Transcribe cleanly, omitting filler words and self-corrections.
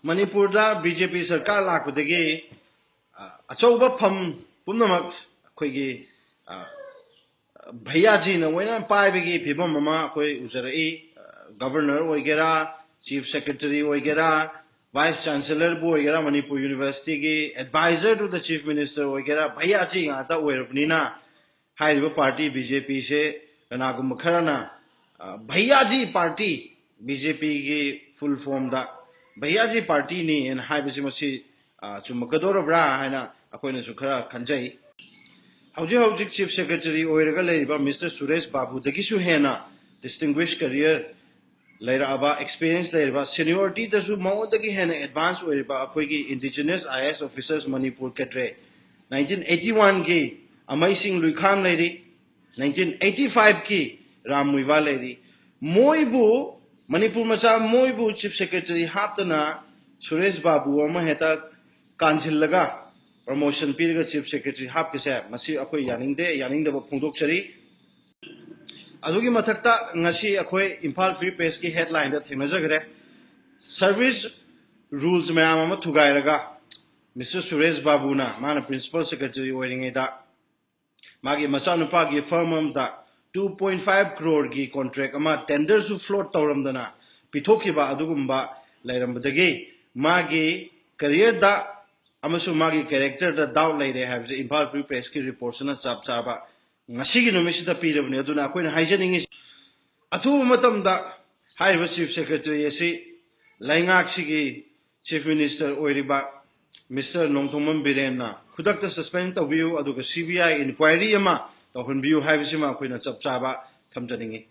Manipur da BJP sarkar lakudagi achauba pham pumnamak akhoi भैया जी ना पाइबगी फिबम अमा कोई उजरई गवर्नर ओइगेरा चीफ सेक्रेटरी ओइगेरा वाइस चांसलर बो ओइगेरा मणिपुर यूनिवर्सिटी की adviser to the chief minister ओइगेरा भैया जी गाता ओइरबनीना हाइबो पार्टी बीजेपी से कनागुम खरना भैया जी पार्टी बीजेपी की फुल फॉर्म दा भैया जी पार्टी नी एन हाइबसी मसी चुमकदोरब्रा हैना अखोइना सु खरा खंजई Howjik Chief Secretary Oiraga Leriba Mr. Suresh Babu Dagisu Hena distinguished career Lairaba experience Lairaba seniority Dasu Maodagi Hena advanced Oiriba Akoigi indigenous IS officers Manipur Katre 1981 ki Amazing Luikam Lady 1985 ki Ram Muiva Lady Moibu Manipur Macha Moibu Chief Secretary Haptana Suresh Babu Amaheta Kansil Laga promotion period chief secretary hap ke se masi akoi yaning de phongdok chari adugi mathakta ngasi akoi Imphal Free Press ki headline da thengna jagre service rules mayam ama thugai raga Mr. Suresh Babu na mana principal secretary oiringe da magi macha nupa gi firm da 2.5 crore gi contract ama tender su float tawram dana pithoki ba adugumba lairam badagi magi career da Amasu magi character da doubt lay have the Imphal Free Press ki reports na chap chaba ngasi no mesi da pirabne aduna akoina haijaning is athu matam da high chief secretary asi laingak sigi chief minister oiriba Mr. Nongthomam Birena khudakta suspend to view aduga CBI inquiry ama to hun view have sima akoina chap chaba thamjaningi